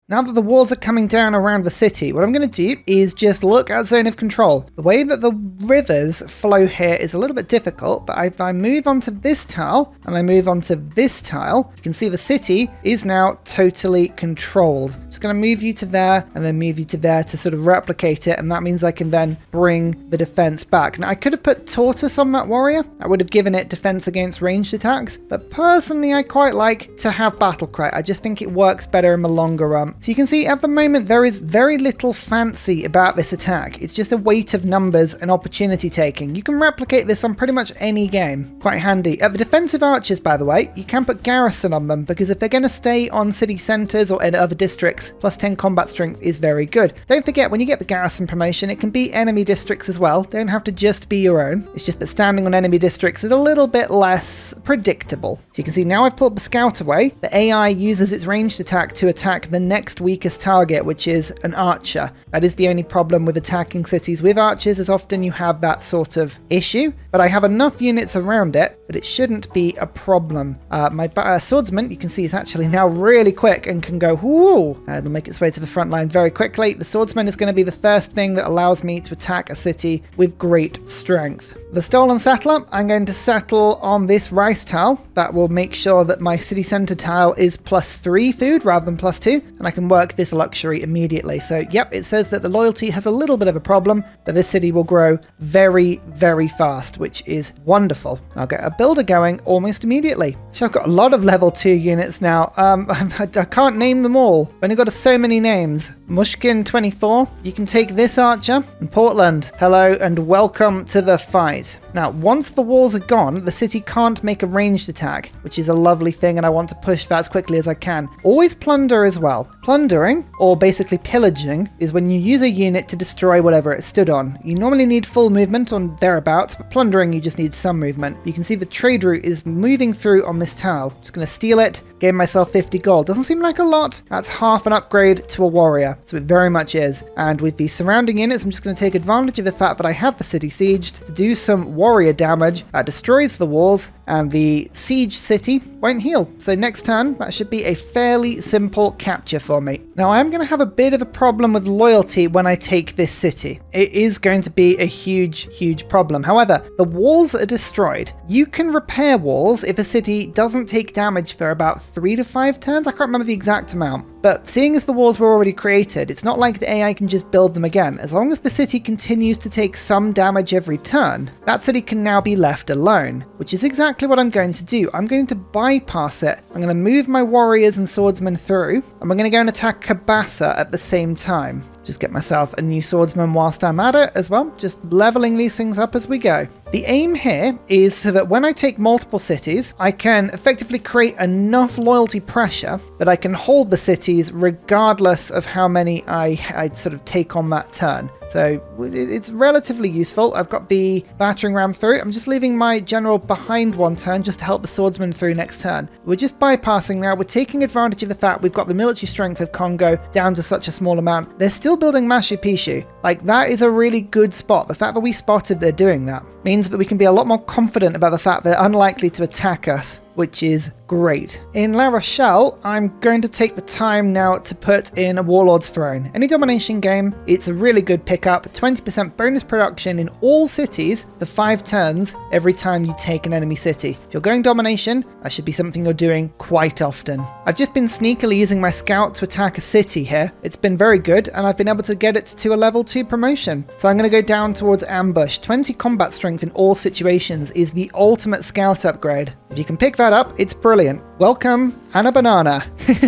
Now that the walls are coming down around the city, what I'm going to do is just look at zone of control. The way that the rivers flow here is a little bit difficult, but if I move onto this tile and I move onto this tile, you can see the city is now totally controlled. Just going to move you to there and then move you to there to sort of replicate it, and that means I can then bring the defense back. Now I could have put tortoise on that warrior. I would have given it defense against ranged attacks, but personally I quite like to have battle cry. I just think it works better in the longer run. So you can see at the moment there is very little fancy about this attack. It's just a weight of numbers and opportunity taking. You can replicate this on pretty much any game. Quite handy. At the defensive archers, by the way, you can put garrison on them, because if they're going to stay on city centres or in other districts, plus 10 combat strength is very good. Don't forget, when you get the garrison promotion, it can be enemy districts as well. Don't have to just be your own. It's just that standing on enemy districts is a little bit less predictable. So you can see now I've pulled the scout away. The AI uses its ranged attack to attack the next weakest target, which is an archer. That is the only problem with attacking cities with archers, is often you have that sort of issue, but I have enough units around it that it shouldn't be a problem. My swordsman, you can see, is actually now really quick and can go whoo. It'll make its way to the front line very quickly. The swordsman is going to be the first thing that allows me to attack a city with great strength. The stolen settler, I'm going to settle on this rice tile. That will make sure that my city centre tile is +3 food rather than +2, and I can work this luxury immediately. So yep, it says that the loyalty has a little bit of a problem, but this city will grow very, very fast, which is wonderful. I'll get a builder going almost immediately. So I've got a lot of level 2 units now. I can't name them all. I've only got so many names. Mushkin 24, you can take this archer. And Portland, hello and welcome to the fight. Now, once the walls are gone, the city can't make a ranged attack, which is a lovely thing, and I want to push that as quickly as I can. Always plunder as well. Plundering, or basically pillaging, is when you use a unit to destroy whatever it stood on. You normally need full movement on thereabouts, but plundering you just need some movement. You can see the trade route is moving through on this tile. Just going to steal it, gain myself 50 gold. Doesn't seem like a lot. That's half an upgrade to a warrior, so it very much is. And with the surrounding units, I'm just going to take advantage of the fact that I have the city sieged to do some warrior damage. That destroys the walls, and the siege city won't heal. So next turn, that should be a fairly simple capture for me. Now, I am going to have a bit of a problem with loyalty when I take this city. It is going to be a huge, huge problem. However, the walls are destroyed. You can repair walls if a city doesn't take damage for about 3 to 5 turns. I can't remember the exact amount. But seeing as the walls were already created, it's not like the AI can just build them again. As long as the city continues to take some damage every turn, that city can now be left alone, which is exactly what I'm going to do. I'm going to bypass it. I'm going to move my warriors and swordsmen through, and we're going to go and attack Kabasa at the same time. Just get myself a new swordsman whilst I'm at it as well, just leveling these things up as we go. The aim here is so that when I take multiple cities, I can effectively create enough loyalty pressure that I can hold the cities regardless of how many I sort of take on that turn. So it's relatively useful. I've got the battering ram through. I'm just leaving my general behind one turn just to help the swordsman through next turn. We're just bypassing now. We're taking advantage of the fact we've got the military strength of Congo down to such a small amount. They're still building Machu Picchu. Like, that is a really good spot. The fact that we spotted they're doing that means that we can be a lot more confident about the fact they're unlikely to attack us, which is great. In La Rochelle, I'm going to take the time now to put in a Warlord's Throne. Any domination game, it's a really good pickup. 20% bonus production in all cities for 5 turns every time you take an enemy city. If you're going domination, that should be something you're doing quite often. I've just been sneakily using my scout to attack a city here. It's been very good, and I've been able to get it to a level 2 promotion. So I'm going to go down towards ambush. 20 combat strength in all situations is the ultimate scout upgrade. If you can pick that up, it's brilliant. Welcome, and a banana.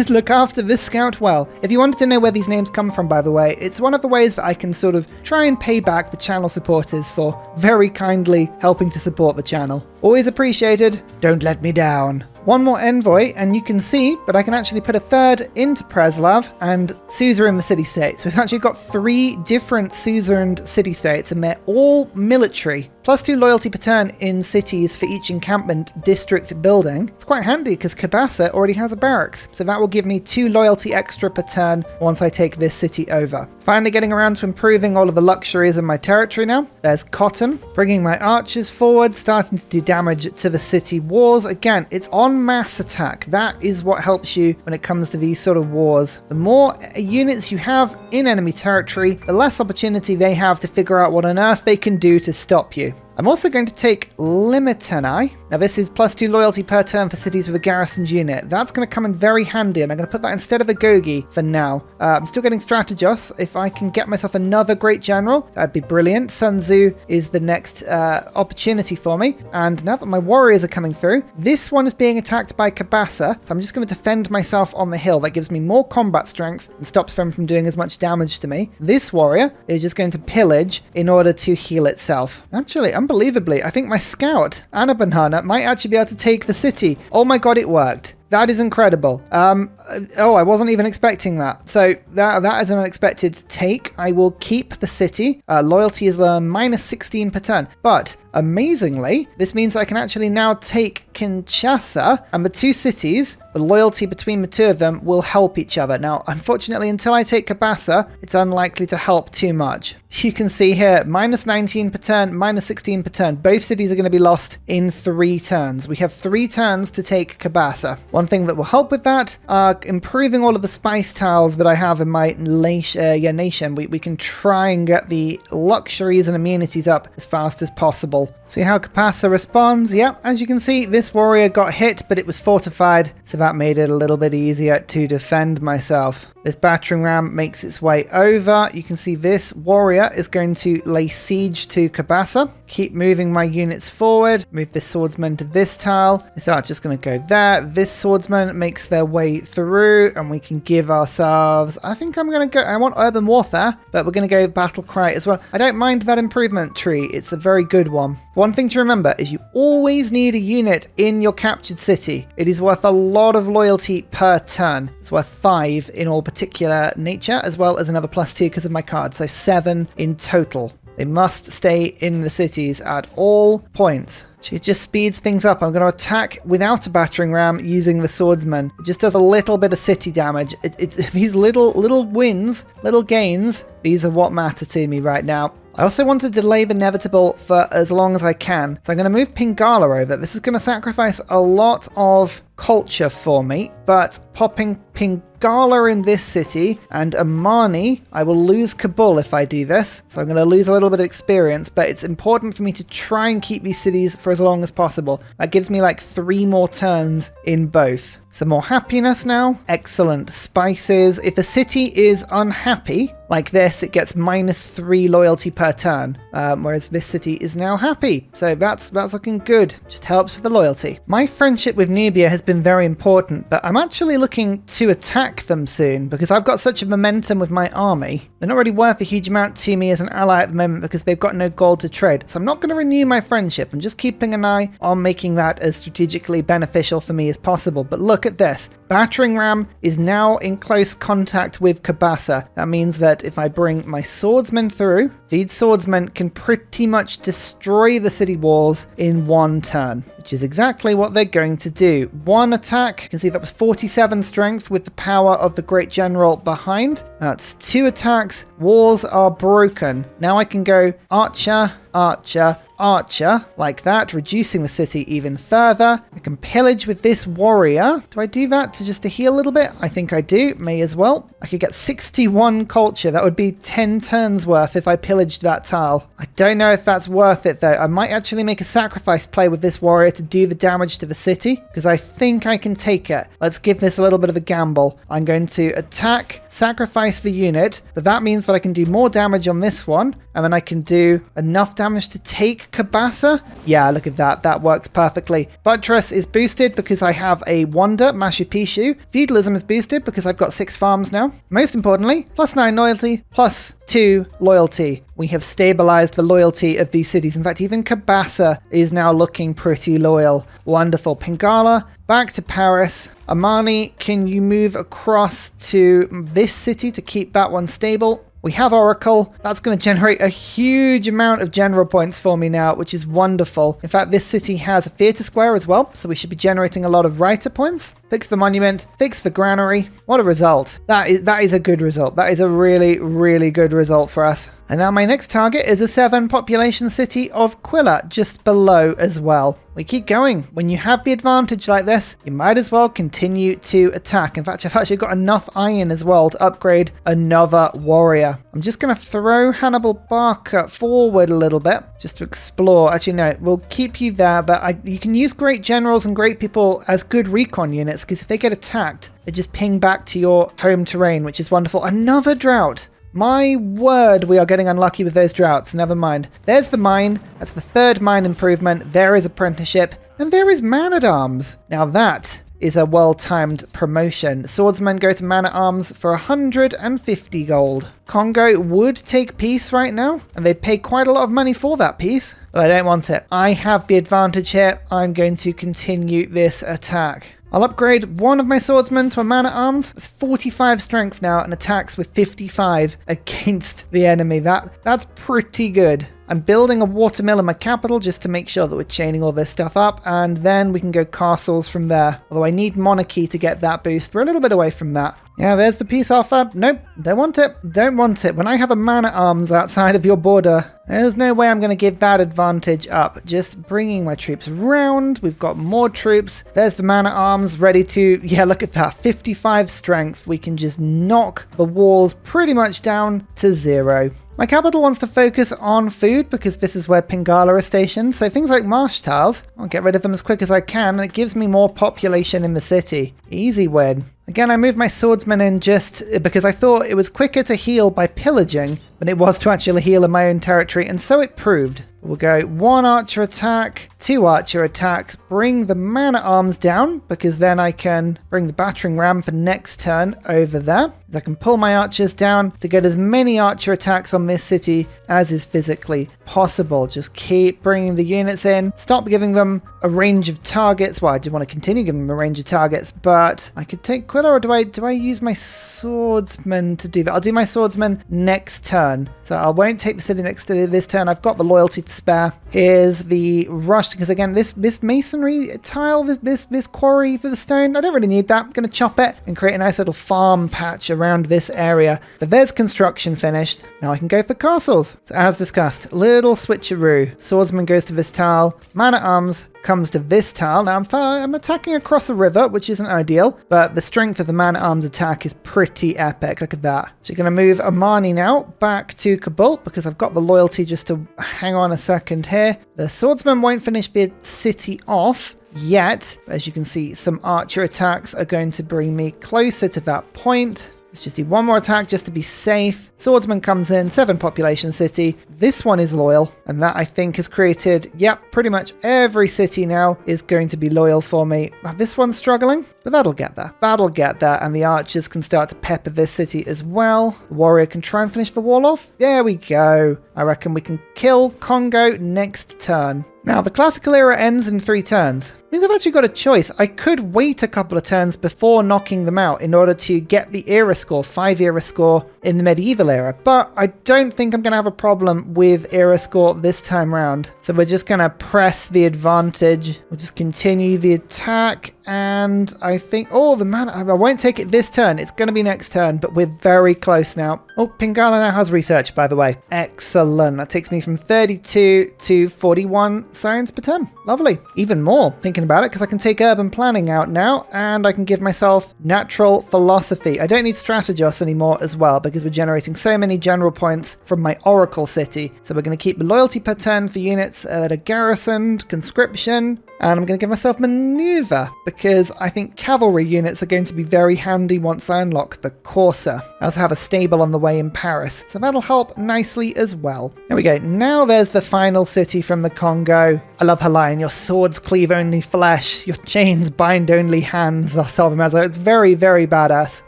Look after this scout well. If you wanted to know where these names come from, by the way, it's one of the ways that I can sort of try and pay back the channel supporters for very kindly helping to support the channel. Always appreciated. Don't let me down. One more envoy, and you can see that I can actually put a third into Preslav and suzerain the city-states. We've actually got 3 different suzerained city-states, and they're all military. +2 loyalty per turn in cities for each encampment district building. It's quite handy because Cabasa already has a barracks, so that will give me 2 loyalty extra per turn once I take this city over. Finally getting around to improving all of the luxuries in my territory now. There's cotton, bringing my archers forward, starting to do damage to the city walls. Again, it's on mass attack. That is what helps you when it comes to these sort of wars. The more units you have in enemy territory, the less opportunity they have to figure out what on earth they can do to stop you. I'm also going to take Limitanai. Now this is +2 loyalty per turn for cities with a garrisoned unit. That's going to come in very handy, and I'm going to put that instead of a Gogi for now. I'm still getting Strategos. If I can get myself another great general, that'd be brilliant. Sun Tzu is the next opportunity for me. And now that my warriors are coming through, this one is being attacked by Cabasa, so I'm just going to defend myself on the hill. That gives me more combat strength and stops them from doing as much damage to me. This warrior is just going to pillage in order to heal itself. Actually, unbelievably, I think my scout, Anna Banana, might actually be able to take the city. Oh my god, it worked. That is incredible. Oh, I wasn't even expecting that. So that is an unexpected take. I will keep the city. Loyalty is -16 per turn. But amazingly, this means I can actually now take Kinshasa, and the two cities, the loyalty between the two of them will help each other. Now, unfortunately, until I take Cabasa, it's unlikely to help too much. You can see here, -19 per turn, -16 per turn. Both cities are going to be lost in 3 turns. We have 3 turns to take Cabasa. One thing that will help with that are improving all of the spice tiles that I have in my nation. We can try and get the luxuries and amenities up as fast as possible. See how Cabasa responds? Yep, as you can see, this warrior got hit, but it was fortified, so that made it a little bit easier to defend myself. This battering ram makes its way over. You can see this warrior is going to lay siege to Cabasa. Keep moving my units forward. Move this swordsman to this tile. This archer's going to go there. This swordsman makes their way through, and we can give ourselves... I think I'm going to go... I want urban warfare, but we're going to go battle cry as well. I don't mind that improvement tree. It's a very good one. One thing to remember is you always need a unit in your captured city. It is worth a lot of loyalty per turn. It's worth 5 in all particular nature, as well as another +2 because of my card, so 7 in total. They must stay in the cities at all points. It just speeds things up. I'm going to attack without a battering ram using the swordsman. It just does a little bit of city damage. It's these little wins, little gains, these are what matter to me right now. I also want to delay the inevitable for as long as I can. So I'm going to move Pingala over. This is going to sacrifice a lot of culture for me, but popping Pingala in this city and Amani, I will lose Kabul if I do this. So I'm going to lose a little bit of experience, but it's important for me to try and keep these cities for as long as possible. That gives me like 3 more turns in both. Some more happiness now. Excellent. Spices. If a city is unhappy, like this, it gets -3 loyalty per turn, whereas this city is now happy. So that's looking good. Just helps with the loyalty. My friendship with Nubia has been very important, but I'm actually looking to attack them soon because I've got such a momentum with my army. They're not really worth a huge amount to me as an ally at the moment because they've got no gold to trade. So I'm not going to renew my friendship. I'm just keeping an eye on making that as strategically beneficial for me as possible. But look at this. Battering ram is now in close contact with Cabasa. That means that if I bring my swordsmen through, these swordsmen can pretty much destroy the city walls in 1 turn, which is exactly what they're going to do. 1 attack, you can see that was 47 strength with the power of the great general behind. That's 2 attacks. Walls are broken. Now I can go archer, archer, archer, like that, reducing the city even further. I can pillage with this warrior. Do I do that to heal a little bit? I think I do. May as well. I could get 61 culture. That would be 10 turns worth if I pillaged that tile. I don't know if that's worth it though. I might actually make a sacrifice play with this warrior to do the damage to the city because I think I can take it. Let's give this a little bit of a gamble. I'm going to attack, sacrifice the unit, but that means that I can do more damage on this one, and then I can do enough damage to take Cabasa. Yeah, look at that. That works perfectly. Buttress is boosted because I have a Wonder, Machu Picchu. Feudalism is boosted because I've got 6 farms now. Most importantly, +9 loyalty, +2 loyalty. We have stabilized the loyalty of these cities. In fact, even Cabasa is now looking pretty loyal. Wonderful. Pingala, back to Paris. Amani, can you move across to this city to keep that one stable? We have Oracle. That's going to generate a huge amount of general points for me now, which is wonderful. In fact, this city has a theatre square as well, so we should be generating a lot of writer points. Fix the monument, fix the granary. What a result. That is a good result. That is a really, really good result for us. And now my next target is a 7 population city of Quilla, just below as well. We keep going. When you have the advantage like this, you might as well continue to attack. In fact, I've actually got enough iron as well to upgrade another warrior. I'm just going to throw Hannibal Barker forward a little bit just to explore. Actually, no, we'll keep you there, but you can use great generals and great people as good recon units, because if they get attacked, they just ping back to your home terrain, which is wonderful. Another drought. My word, we are getting unlucky with those droughts. Never mind. There's the mine. That's the 3rd mine improvement. There is apprenticeship. And there is man-at-arms. Now that is a well-timed promotion. Swordsmen go to man-at-arms for 150 gold. Congo would take peace right now, and they pay quite a lot of money for that peace. But I don't want it. I have the advantage here. I'm going to continue this attack. I'll upgrade one of my swordsmen to a man-at-arms. It's 45 strength now and attacks with 55 against the enemy. That's pretty good. I'm building a watermill in my capital just to make sure that we're chaining all this stuff up, and then we can go castles from there. Although I need monarchy to get that boost. We're a little bit away from that. Yeah, there's the peace offer. Nope, don't want it. Don't want it. When I have a man-at-arms outside of your border, there's no way I'm going to give that advantage up. Just bringing my troops round. We've got more troops. There's the man-at-arms ready to... Yeah, look at that. 55 strength. We can just knock the walls pretty much down to 0. My capital wants to focus on food because this is where Pingala are stationed, so things like marsh tiles, I'll get rid of them as quick as I can, and it gives me more population in the city. Easy win. Again, I moved my swordsman in just because I thought it was quicker to heal by pillaging than it was to actually heal in my own territory, and so it proved. We'll go 1 archer attack, 2 archer attacks, bring the man-at-arms down, because then I can bring the battering ram for next turn over there. I can pull my archers down to get as many archer attacks on this city as is physically possible. Just keep bringing the units in, stop giving them a range of targets. Well, I do want to continue giving them a range of targets, but I could take Quilla, or do I use my swordsman to do that? I'll do my swordsman next turn. So I won't take the city next to this turn. I've got the loyalty to spare. Here's the rush, because again, this masonry tile, this quarry for the stone, I don't really need that. I'm going to chop it and create a nice little farm patch around this area. But there's construction finished. Now I can go for castles. So as discussed, little switcheroo. Swordsman goes to this tile. Man-at-arms comes to this tile. Now I'm attacking across a river, which isn't ideal, but the strength of the man-at-arms attack is pretty epic. Look at that. So you're going to move Amani now back to Kabul, because I've got the loyalty just to hang on a second here. The swordsman won't finish the city off yet. As you can see, some archer attacks are going to bring me closer to that point. Let's just do one more attack just to be safe. Swordsman comes in, 7 population city. This one is loyal, and that I think has created, yep, pretty much every city now is going to be loyal for me. This one's struggling, but that'll get there. That'll get there, and the archers can start to pepper this city as well. The warrior can try and finish the wall off. There we go. I reckon we can kill Congo next turn. Now, the classical era ends in 3 turns. Means I've actually got a choice. I could wait a couple of turns before knocking them out in order to get the era score, 5 era score in the medieval era. But I don't think I'm going to have a problem with era score this time round. So we're just going to press the advantage. We'll just continue the attack. And I think, oh, the man, I won't take it this turn. It's going to be next turn, but we're very close now. Oh, Pingala now has research, by the way. Excellent. That takes me from 32 to 41 science per turn. Lovely. Even more, thinking about it, because I can take urban planning out now, and I can give myself natural philosophy. I don't need strategos anymore as well, because we're generating so many general points from my oracle city. So we're going to keep the loyalty per turn for units that are garrisoned, conscription, and I'm going to give myself maneuver, because I think cavalry units are going to be very handy once I unlock the Corsa. I also have a stable on the way in Paris, so that'll help nicely as well. There we go. Now there's the final city from the Congo. I love her line. Your swords cleave only flesh. Your chains bind only hands. It's very, very badass.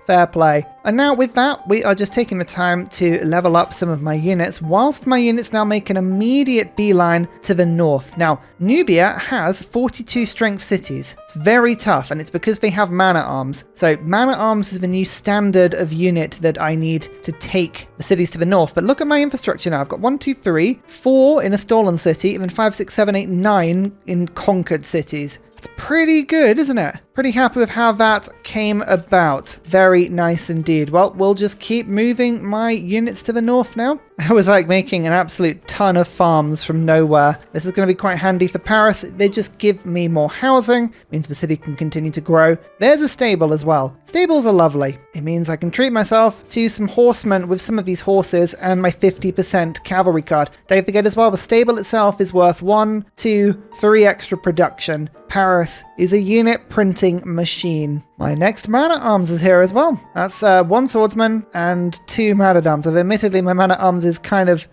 Fair play. And now with that, we are just taking the time to level up some of my units, whilst my units now make an immediate beeline to the north. Now, Nubia has 42 strength cities. It's very tough, and it's because they have man-at-arms. So man-at-arms is the new standard of unit that I need to take the cities to the north. But look at my infrastructure now. I've got 1, 2, 3, 4 in a stolen city, and then 5, 6, 7, 8, 9 in conquered cities. It's pretty good, isn't it? Pretty happy with how that came about. Very nice indeed. Well, we'll just keep moving my units to the north now. I was like making an absolute ton of farms from nowhere. This is going to be quite handy for Paris. They just give me more housing. Means the city can continue to grow. There's a stable as well. Stables are lovely. It means I can treat myself to some horsemen with some of these horses and my 50% cavalry card. Don't forget as well, the stable itself is worth 1, 2, 3 extra production. Paris is a unit printing machine. My next man-at-arms is here as well. That's 1 swordsman and 2 man-at-arms. Admittedly, my man-at-arms is kind of,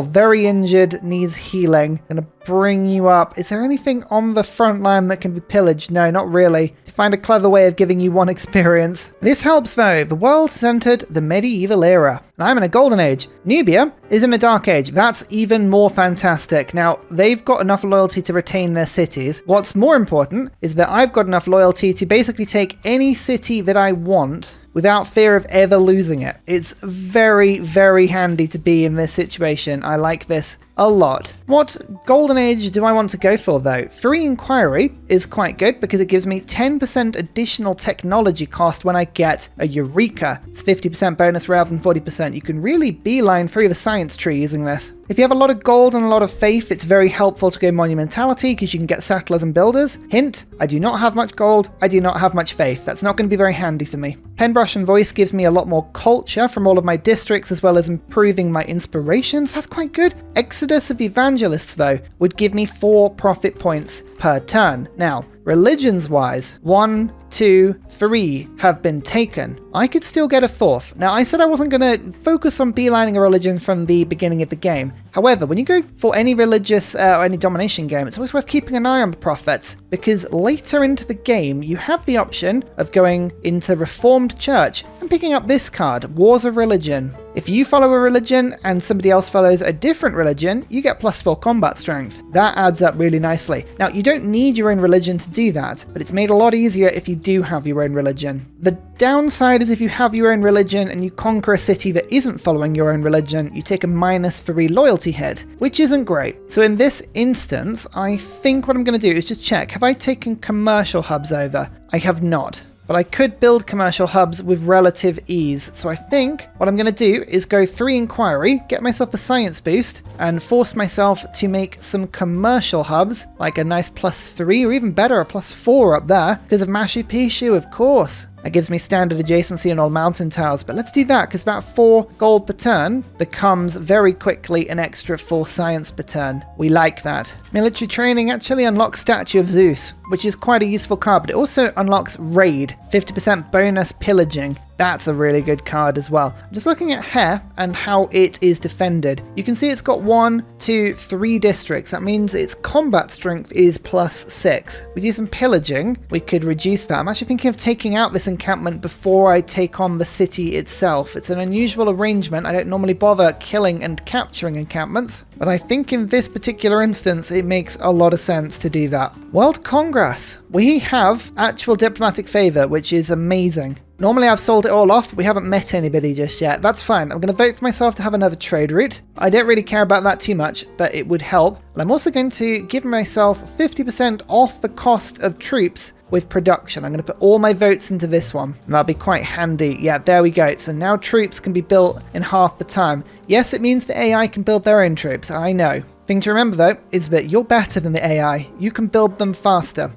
very injured, needs healing. Gonna bring you up. Is there anything on the front line that can be pillaged? No, not really. To find a clever way of giving you 1 experience. This helps though. The world has entered the medieval era. And I'm in a golden age. Nubia is in a dark age. That's even more fantastic. Now, they've got enough loyalty to retain their cities. What's more important is that I've got enough loyalty to basically take any city that I want without fear of ever losing it. It's very, very handy to be in this situation. I like this a lot. What golden age do I want to go for though? 3 inquiry is quite good because it gives me 10% additional technology cost when I get a Eureka. It's 50% bonus rather than 40%. You can really beeline through the science tree using this. If you have a lot of gold and a lot of faith, it's very helpful to go monumentality because you can get settlers and builders. Hint, I do not have much gold, I do not have much faith. That's not going to be very handy for me. Penbrush and voice gives me a lot more culture from all of my districts as well as improving my inspirations. That's quite good. Exodus of Evangelists though would give me 4 profit points per turn. Now, religions wise, 1, 2, 3 have been taken. I could still get a 4th. Now, I said I wasn't going to focus on beelining a religion from the beginning of the game. However, when you go for any religious or any domination game, it's always worth keeping an eye on the prophets, because later into the game, you have the option of going into Reformed Church and picking up this card, Wars of Religion. If you follow a religion and somebody else follows a different religion, you get +4 combat strength. That adds up really nicely. Now, you don't need your own religion to do that, but it's made a lot easier if you do have your own religion. The downside is if you have your own religion and you conquer a city that isn't following your own religion, you take a -3 loyalty hit, which isn't great. So in this instance, I think what I'm going to do is just check, have I taken commercial hubs over? I have not. But I could build commercial hubs with relative ease. So I think what I'm going to do is go 3 inquiry, get myself a science boost, and force myself to make some commercial hubs, like a nice +3 or even better, a +4 up there, because of Machu Picchu, of course. That gives me standard adjacency on all mountain tiles, but let's do that because that 4 gold per turn becomes very quickly an extra 4 science per turn. We like that. Military training actually unlocks Statue of Zeus, which is quite a useful card, but it also unlocks Raid, 50% bonus pillaging. That's a really good card as well. I'm just looking at Heh and how it is defended. You can see it's got 1, 2, 3 districts. That means its combat strength is +6. We do some pillaging, we could reduce that. I'm actually thinking of taking out this encampment before I take on the city itself. It's an unusual arrangement. I don't normally bother killing and capturing encampments, but I think in this particular instance it makes a lot of sense to do that. World Congress. We have actual diplomatic favor, which is amazing. Normally I've sold it all off, but we haven't met anybody just yet. That's fine. I'm going to vote for myself to have another trade route. I don't really care about that too much, but it would help. And I'm also going to give myself 50% off the cost of troops with production. I'm going to put all my votes into this one. And that'll be quite handy. Yeah, there we go. So now troops can be built in half the time. Yes, it means the AI can build their own troops. I know. Thing to remember though is that you're better than the AI. You can build them faster.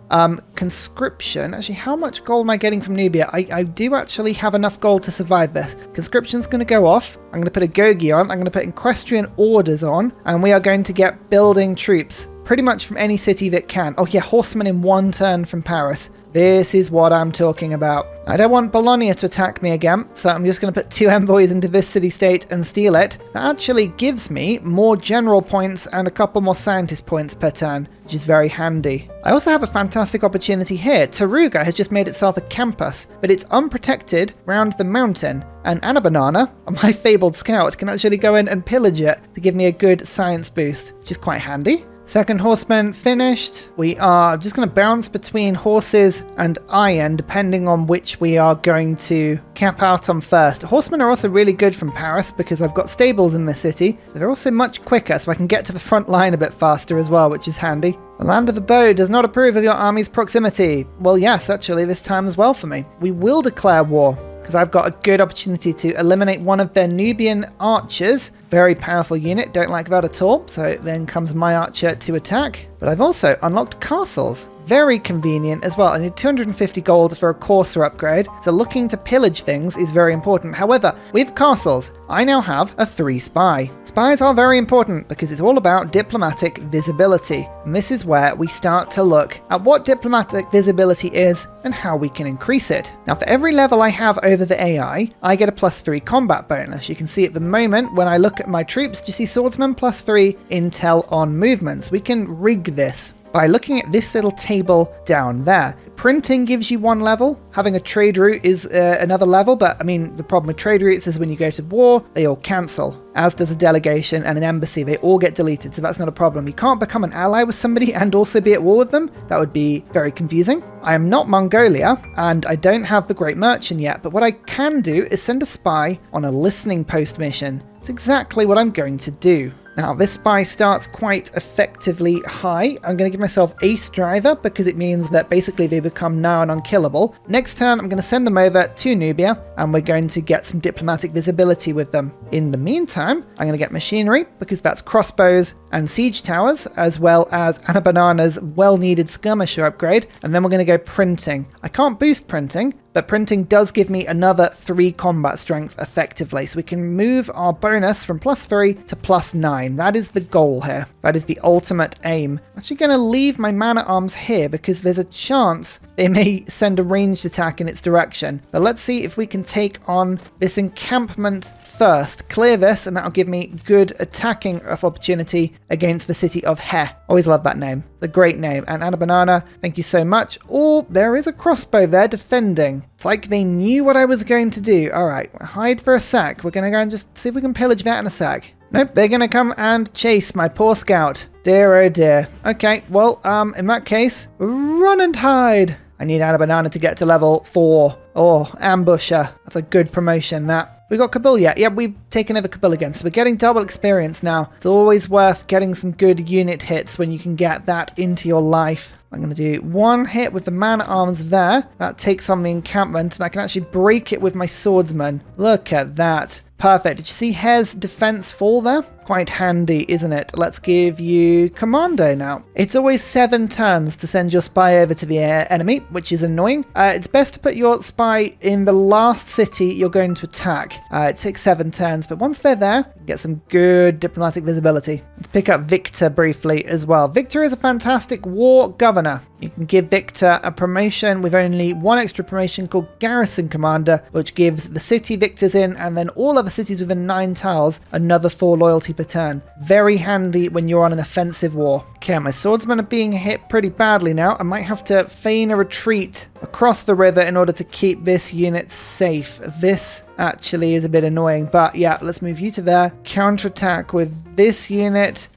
Conscription. Actually, how much gold am I getting from Nubia? I do actually have enough gold to survive this. Conscription's going to go off. I'm going to put a Gogi on. I'm going to put equestrian orders on. And we are going to get building troops pretty much from any city that can. Oh yeah, horsemen in 1 turn from Paris. This is what I'm talking about. I don't want Bologna to attack me again, so I'm just going to put 2 envoys into this city-state and steal it. That actually gives me more general points and a couple more scientist points per turn, which is very handy. I also have a fantastic opportunity here. Taruga has just made itself a campus, but it's unprotected round the mountain. And Anabanana, my fabled scout, can actually go in and pillage it to give me a good science boost, which is quite handy. Second horseman finished. We are just going to bounce between horses and iron depending on which we are going to cap out on first. Horsemen are also really good from Paris because I've got stables in the city. They're also much quicker, so I can get to the front line a bit faster as well, which is handy. The Land of the Bow does not approve of your army's proximity. Well, yes, actually, this time as well for me. We will declare war, because I've got a good opportunity to eliminate one of their Nubian archers. Very powerful unit, don't like that at all. So then comes my archer to attack. But I've also unlocked castles. Very convenient as well. I need 250 gold for a courser upgrade, so looking to pillage things is very important. However, with castles, I now have a 3 spy. Spies are very important because it's all about diplomatic visibility. And this is where we start to look at what diplomatic visibility is and how we can increase it. Now, for every level I have over the AI, I get a +3 combat bonus. You can see at the moment when I look at my troops, do you see swordsman +3 intel on movements? We can rig this by looking at this little table down there. Printing gives you 1 level. Having a trade route is another level, but I mean, the problem with trade routes is when you go to war, they all cancel. As does a delegation and an embassy, they all get deleted, so that's not a problem. You can't become an ally with somebody and also be at war with them. That would be very confusing. I am not Mongolia, and I don't have the Great Merchant yet, but what I can do is send a spy on a listening post mission. It's exactly what I'm going to do. Now, this spy starts quite effectively high. I'm going to give myself Ace Driver because it means that basically they become now and unkillable. Next turn, I'm going to send them over to Nubia and we're going to get some diplomatic visibility with them. In the meantime, I'm going to get machinery because that's crossbows and siege towers, as well as Anabanana's well-needed skirmisher upgrade. And then we're going to go printing. I can't boost printing, but printing does give me another 3 combat strength effectively. So we can move our bonus from +3 to +9. That is the goal here. That is the ultimate aim. I'm actually going to leave my man-at-arms here because there's a chance they may send a ranged attack in its direction. But let's see if we can take on this encampment first. Clear this and that'll give me good attacking opportunity against the city of He. Always love that name. It's a great name. And Anabanana, thank you so much. Oh, there is a crossbow there defending. It's like they knew what I was going to do. All right, hide for a sec. We're going to go and just see if we can pillage that in a sec. Nope, they're going to come and chase my poor scout. Dear, oh dear. Okay, well, in that case, run and hide. I need Anabanana to get to level 4. Oh, ambusher. That's a good promotion, that. We got Kabul yet? Yeah, we've taken over Kabul again, so we're getting double experience now. It's always worth getting some good unit hits when you can get that into your life. I'm going to do 1 hit with the man-at-arms there. That takes on the encampment, and I can actually break it with my swordsman. Look at that. Perfect. Did you see He's defense fall there? Quite handy, isn't it? Let's give you Commando now. It's always 7 turns to send your spy over to the enemy, which is annoying. It's best to put your spy in the last city you're going to attack. It takes 7 turns, but once they're there, get some good diplomatic visibility. Let's pick up Victor briefly as well. Victor is a fantastic war governor. You can give Victor a promotion with only 1 extra promotion called Garrison Commander, which gives the city Victor's in and then all other cities within 9 tiles another 4 loyalty per turn. Very handy when you're on an offensive war. Okay, my swordsmen are being hit pretty badly now. I might have to feign a retreat across the river in order to keep this unit safe. This actually is a bit annoying, but yeah, let's move you to there. Counterattack with this unit,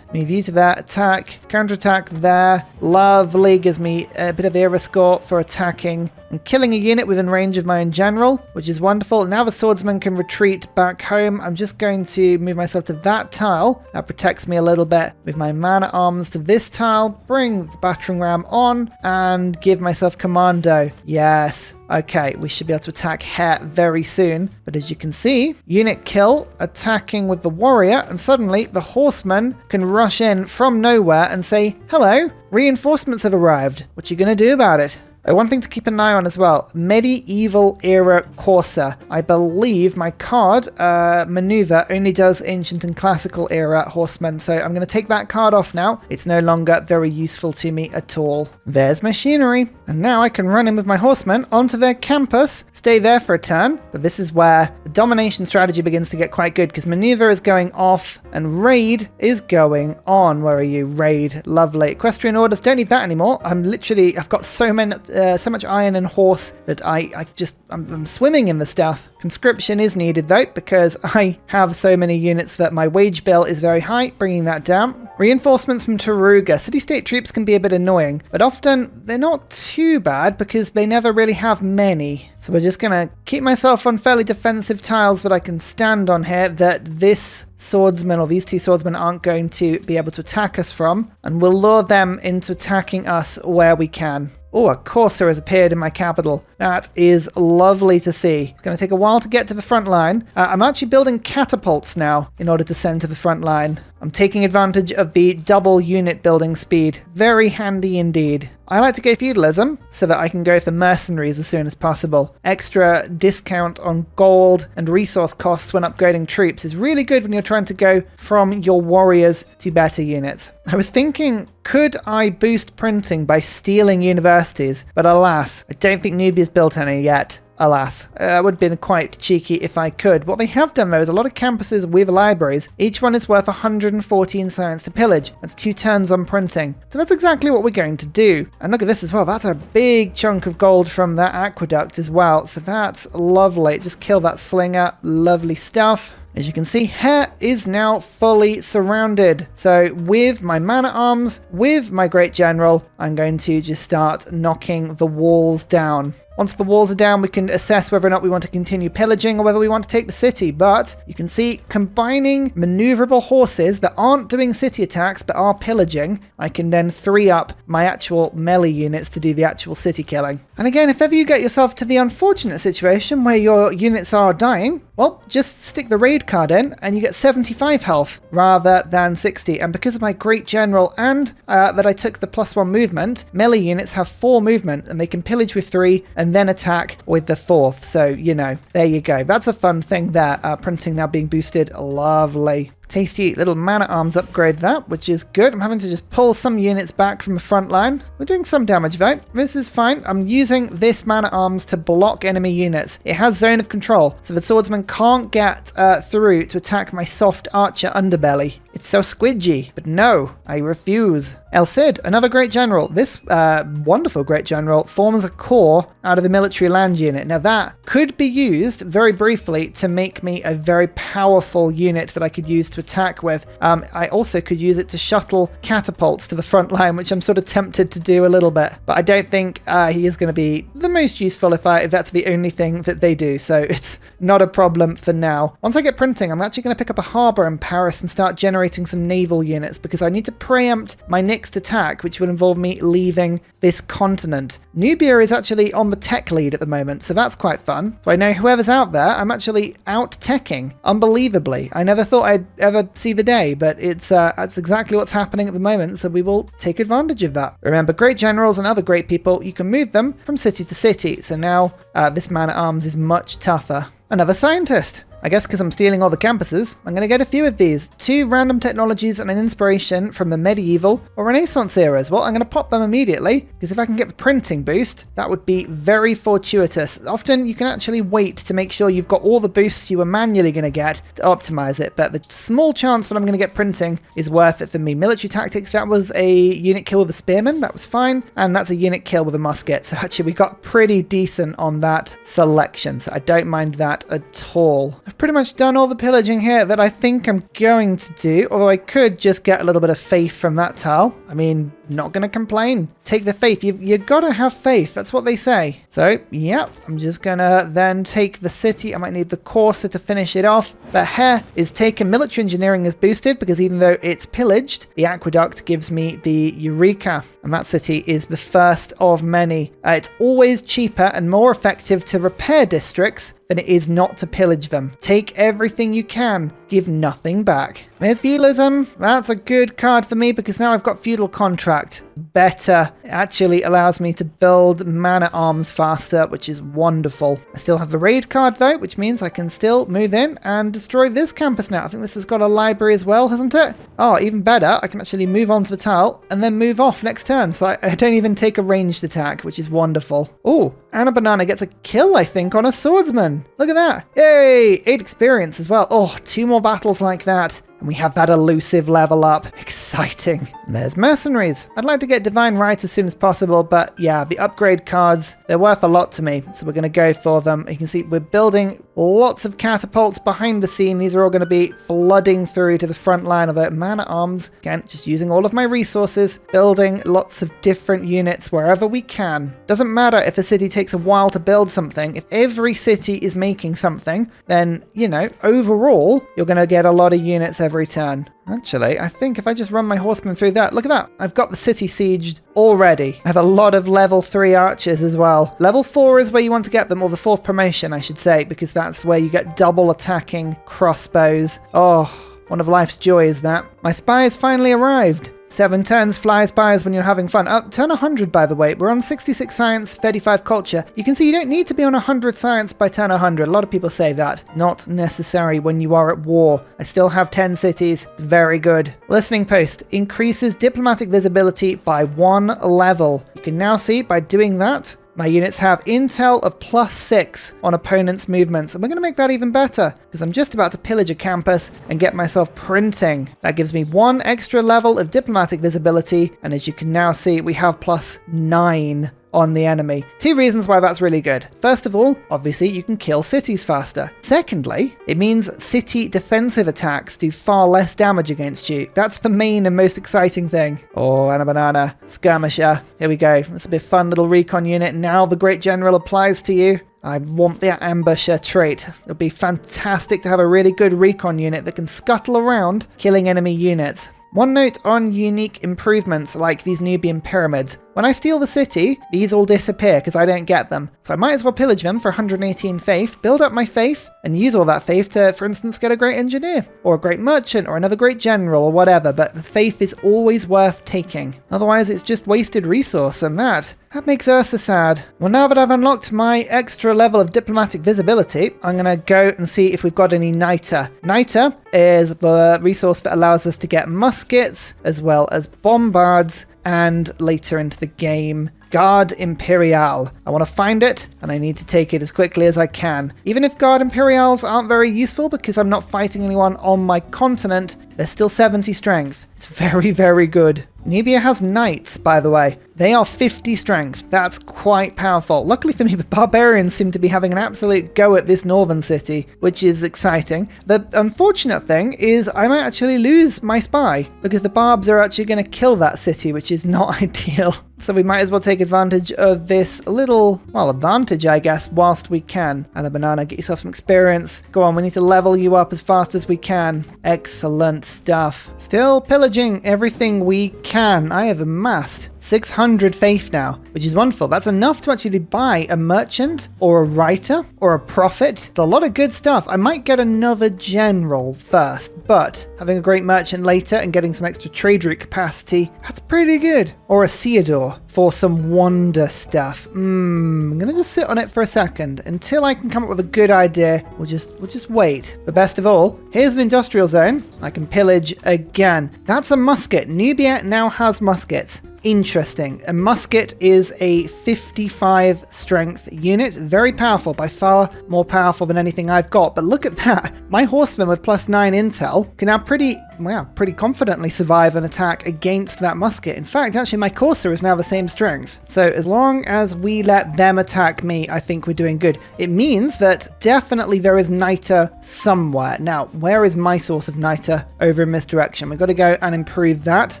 move you to there, attack, counterattack there. Lovely, gives me a bit of air escort for attacking and killing a unit within range of my own general, which is wonderful. Now the swordsman can retreat back home. I'm just going to move myself to that tile. That protects me a little bit. With my man-at-arms to this tile, bring the battering ram on and give myself commando. Yes. Okay, we should be able to attack He very soon. But as you can see, unit kill, attacking with the warrior, and suddenly the horseman can rush in from nowhere and say, hello, reinforcements have arrived. What you going to do about it? One thing to keep an eye on as well, medieval era Corsa. I believe my card, maneuver, only does ancient and classical era horsemen, so I'm going to take that card off now. It's no longer very useful to me at all. There's machinery, and now I can run in with my horsemen onto their campus, stay there for a turn, but this is where the domination strategy begins to get quite good, because maneuver is going off and raid is going on. Where are you? Raid. Lovely. Equestrian orders, don't need that anymore. I've got so much iron and horse that I'm swimming in the stuff. Conscription is needed though, because I have so many units that my wage bill is very high, bringing that down. Reinforcements from Taruga. City-state troops can be a bit annoying, but often they're not too bad because they never really have many. So we're just going to keep myself on fairly defensive tiles that I can stand on here, that this swordsman or these two swordsmen aren't going to be able to attack us from, and we'll lure them into attacking us where we can. Oh, a Corsa has appeared in my capital. That is lovely to see. It's going to take a while to get to the front line. I'm actually building catapults now in order to send to the front line. I'm taking advantage of the double unit building speed. Very handy indeed. I like to go feudalism so that I can go for mercenaries as soon as possible. Extra discount on gold and resource costs when upgrading troops is really good when you're trying to go from your warriors to better units. I was thinking, could I boost printing by stealing universities? But alas, I don't think Nubia's built any yet. Alas, it would have been quite cheeky if I could. What they have done though is a lot of campuses with libraries. Each one is worth 114 science to pillage. That's 2 turns on printing. So that's exactly what we're going to do. And look at this as well. That's a big chunk of gold from that aqueduct as well. So that's lovely. Just kill that slinger. Lovely stuff. As you can see, Hare is now fully surrounded. So with my man-at-arms, with my great general, I'm going to just start knocking the walls down. Once the walls are down, we can assess whether or not we want to continue pillaging or whether we want to take the city. But you can see, combining maneuverable horses that aren't doing city attacks but are pillaging, I can then free up my actual melee units to do the actual city killing. And again, if ever you get yourself to the unfortunate situation where your units are dying, well, just stick the raid card in and you get 75 health rather than 60. And because of my great general and that I took the +1 movement, melee units have 4 movement and they can pillage with 3 and then attack with the 4th. So, you know, there you go. That's a fun thing there. Printing now being boosted. Lovely. Tasty little man-at-arms upgrade that, which is good. I'm having to just pull some units back from the front line. We're doing some damage though. This is fine. I'm using this man-at-arms to block enemy units. It has zone of control, so the swordsman can't get through to attack my soft archer underbelly. It's so squidgy, but no, I refuse. El Cid, another great general. This wonderful great general forms a core out of the military land unit. Now that could be used very briefly to make me a very powerful unit that I could use to attack with. I also could use it to shuttle catapults to the front line, which I'm sort of tempted to do a little bit. But I don't think he is going to be the most useful if that's the only thing that they do. So it's not a problem for now. Once I get printing, I'm actually going to pick up a harbour in Paris and start generating some naval units because I need to preempt my next attack, which will involve me leaving this continent. Nubia is actually on the tech lead at the moment, so that's quite fun. So I know whoever's out there, I'm actually out-teching, unbelievably. I never thought I'd ever see the day, but that's exactly what's happening at the moment, so we will take advantage of that. Remember, great generals and other great people, you can move them from city to city, so now this man-at-arms is much tougher. Another scientist. I guess because I'm stealing all the campuses, I'm going to get a few of these. 2 random technologies and an inspiration from the medieval or Renaissance eras. Well, I'm going to pop them immediately, because if I can get the printing boost, that would be very fortuitous. Often you can actually wait to make sure you've got all the boosts you were manually going to get to optimize it, but the small chance that I'm going to get printing is worth it for me. Military tactics, that was a unit kill with a spearman, that was fine, and that's a unit kill with a musket. So actually we got pretty decent on that selection, so I don't mind that at all. I've pretty much done all the pillaging here that I think I'm going to do, although I could just get a little bit of faith from that tile. I mean, not going to complain. Take the faith. You've got to have faith. That's what they say. So, yeah, I'm just going to then take the city. I might need the Corsa to finish it off. But Hare is taken. Military engineering is boosted because even though it's pillaged, the aqueduct gives me the Eureka. And that city is the first of many. It's always cheaper and more effective to repair districts than it is not to pillage them. Take everything you can, give nothing back. There's feudalism. That's a good card for me because now I've got feudal contract. better. It actually allows me to build man-at-arms faster, which is wonderful. I still have the raid card though, which means I can still move in and destroy this campus now. I think this has got a library as well, hasn't it? Oh, even better, I can actually move on to the tile and then move off next turn. So I don't even take a ranged attack, which is wonderful. Oh, and a banana gets a kill, I think, on a swordsman. Look at that. Yay! 8 experience as well. Oh, 2 more battles like that. And we have that elusive level up. Exciting. And there's mercenaries. I'd like to get divine right as soon as possible, but yeah, the upgrade cards, they're worth a lot to me. So we're going to go for them. You can see we're building lots of catapults behind the scene. These are all going to be flooding through to the front line of it. Man-at-arms. Again, just using all of my resources, building lots of different units wherever we can. Doesn't matter if a city takes a while to build something. If every city is making something, then, you know, overall, you're going to get a lot of units every turn. Actually, I think if I just run my horsemen through that, look at that. I've got the city sieged already. I have a lot of level 3 archers as well. Level 4 is where you want to get them, or the 4th promotion, I should say, because that's where you get double attacking crossbows. Oh, one of life's joys, that. My spies finally arrived. 7 turns flies by as when you're having fun. Turn 100, by the way. We're on 66 science, 35 culture. You can see you don't need to be on 100 science by turn 100. A lot of people say that. Not necessary when you are at war. I still have 10 cities. It's very good. Listening post increases diplomatic visibility by 1 level. You can now see by doing that, my units have intel of +6 on opponents' movements, and we're going to make that even better, because I'm just about to pillage a campus and get myself printing. That gives me 1 extra level of diplomatic visibility, and as you can now see, we have +9 on the enemy. 2 reasons why that's really good. First of all, obviously you can kill cities faster. Secondly, it means city defensive attacks do far less damage against you. That's the main and most exciting thing. Oh, and a banana. Skirmisher. Here we go. This will be a fun little recon unit. Now the Great General applies to you. I want the ambusher trait. It'll be fantastic to have a really good recon unit that can scuttle around killing enemy units. One note on unique improvements like these Nubian pyramids. When I steal the city, these all disappear because I don't get them. So I might as well pillage them for 118 faith, build up my faith, and use all that faith to, for instance, get a great engineer, or a great merchant, or another great general, or whatever, but the faith is always worth taking. Otherwise, it's just wasted resource, and that makes Ursa sad. Well, now that I've unlocked my extra level of diplomatic visibility, I'm going to go and see if we've got any niter. Niter is the resource that allows us to get muskets, as well as bombards, and later into the game, Guard Imperial. I want to find it, and I need to take it as quickly as I can. Even if Guard Imperials aren't very useful because I'm not fighting anyone on my continent, they're still 70 strength. It's very, very good. Nubia has knights, by the way. They are 50 strength. That's quite powerful. Luckily for me, the barbarians seem to be having an absolute go at this northern city, which is exciting. The unfortunate thing is I might actually lose my spy, because the barbs are actually going to kill that city, which is not ideal. So we might as well take advantage of this little, well, advantage, I guess, whilst we can. And a banana, get yourself some experience. Go on, we need to level you up as fast as we can. Excellent stuff. Still pillaging everything we can. I have amassed 600 faith now, which is wonderful. That's enough to actually buy a merchant or a writer or a prophet. It's a lot of good stuff. I might get another general first, but having a great merchant later and getting some extra trade route capacity, that's pretty good. Or a Theodore for some wonder stuff. I'm gonna just sit on it for a second until I can come up with a good idea. We'll just wait. But best of all, here's an industrial zone. I can pillage again. That's a musket. Nubia now has muskets. Interesting. A musket is a 55 strength unit. Very powerful, by far more powerful than anything I've got. But look at that. My horseman with +9 intel can now pretty confidently survive an attack against that musket. In fact, actually my courser is now the same strength. So as long as we let them attack me, I think we're doing good. It means that definitely there is niter somewhere. Now, where is my source of niter over in this direction? We've got to go and improve that.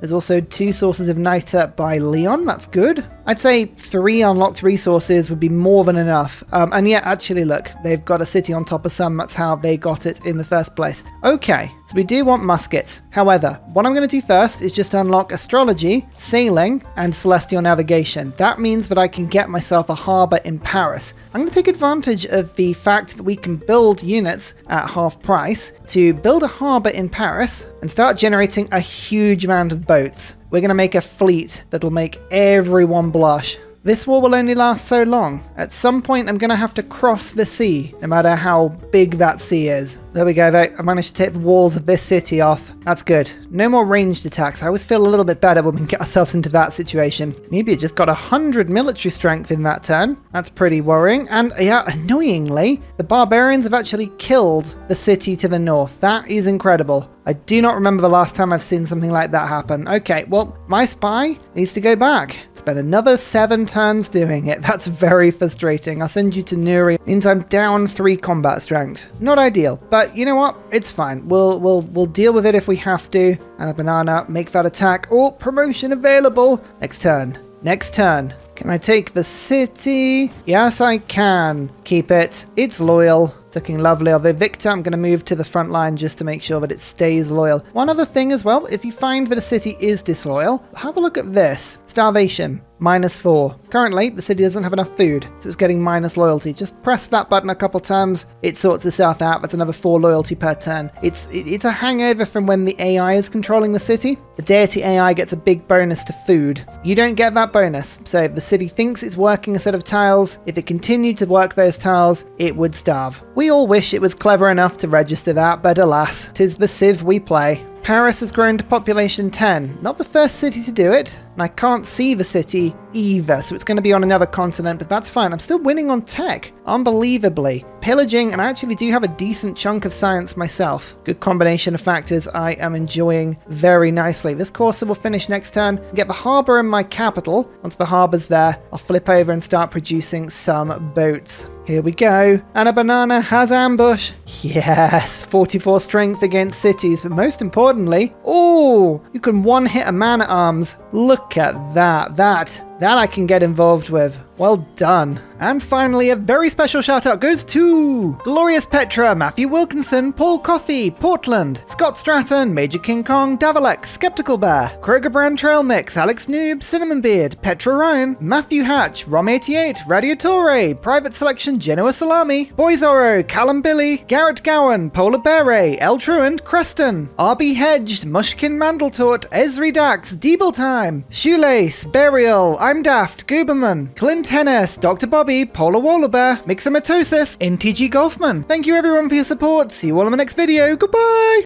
There's also 2 sources of niter by Leon. That's good. I'd say 3 unlocked resources would be more than enough. And yeah, actually look, they've got a city on top of some. That's how they got it in the first place. Okay, So we do want muskets. However, what I'm going to do first is just unlock astrology, sailing, and celestial navigation. That means that I can get myself a harbour in Paris. I'm going to take advantage of the fact that we can build units at half price to build a harbour in Paris and start generating a huge amount of boats. We're going to make a fleet that'll make everyone blush. This war will only last so long. At some point I'm going to have to cross the sea, no matter how big that sea is. There we go though, I managed to take the walls of this city off. That's good. No more ranged attacks. I always feel a little bit better when we get ourselves into that situation. Nubia just got 100 military strength in that turn. That's pretty worrying. And yeah, annoyingly, the barbarians have actually killed the city to the north. That is incredible. I do not remember the last time I've seen something like that happen. Okay, well, my spy needs to go back. Spend another 7 turns doing it. That's very frustrating. I'll send you to Nuri. Means I'm down 3 combat strength. Not ideal, but you know what? It's fine. We'll deal with it if we have to. And a banana, make that attack. Oh, promotion available. Next turn. Next turn. Can I take the city? Yes, I can. Keep it. It's loyal. It's looking lovely. Although Victor, I'm going to move to the front line just to make sure that it stays loyal. One other thing as well, if you find that a city is disloyal, have a look at this. Starvation, -4. Currently, the city doesn't have enough food, so it's getting minus loyalty. Just press that button a couple times, it sorts itself out. That's another 4 loyalty per turn. It's a hangover from when the AI is controlling the city. The Deity AI gets a big bonus to food. You don't get that bonus, so if the city thinks it's working a set of tiles, if it continued to work those tiles, it would starve. We all wish it was clever enough to register that, but alas, 'tis the sieve we play. Paris has grown to population 10. Not the first city to do it, and I can't see the city either, so it's going to be on another continent, but that's fine. I'm still winning on tech, unbelievably. Pillaging, and I actually do have a decent chunk of science myself. Good combination of factors I am enjoying very nicely. This course will finish next turn, get the harbour in my capital. Once the harbour's there, I'll flip over and start producing some boats. Here we go. And a banana has ambush. Yes, 44 strength against cities, but most importantly, oh, you can one-hit a man-at-arms. Look at that. That I can get involved with. Well done. And finally, a very special shout out goes to Glorious Petra, Matthew Wilkinson, Paul Coffey, Portland, Scott Stratton, Major King Kong, Davalex, Skeptical Bear, Kroger Brand Trail Mix, Alex Noob, Cinnamon Beard, Petra Ryan, Matthew Hatch, Rom88, Radiatore, Private Selection, Genoa Salami, Boyzoro, Callum Billy, Garrett Gowan, Polar Beret, El Truant, Creston, RB Hedged, Mushkin Mandletort, Esri Dax, Deeble Time, Shoelace, Burial, I'm Daft, Gooberman, Clint Hennis, Dr. Bobby, Polar Wallabear, Mixomatosis, NTG Golfman. Thank you everyone for your support. See you all in the next video. Goodbye!